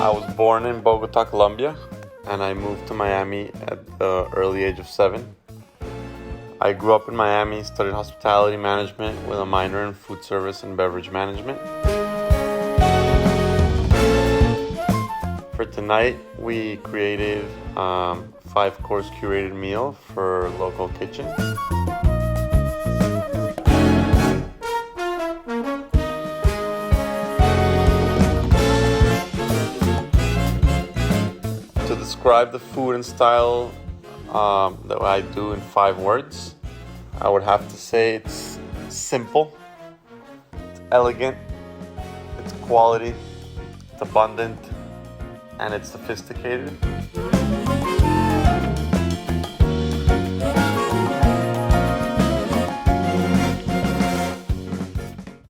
I was born in Bogota, Colombia, and I moved to Miami at the early age of 7. I grew up in Miami, studied hospitality management with a minor in food service and beverage management. For tonight, we created 5-course curated meal for Lokal Kitchen. To describe the food and style that I do in 5 words, I would have to say it's simple, it's elegant, it's quality, it's abundant, and it's sophisticated.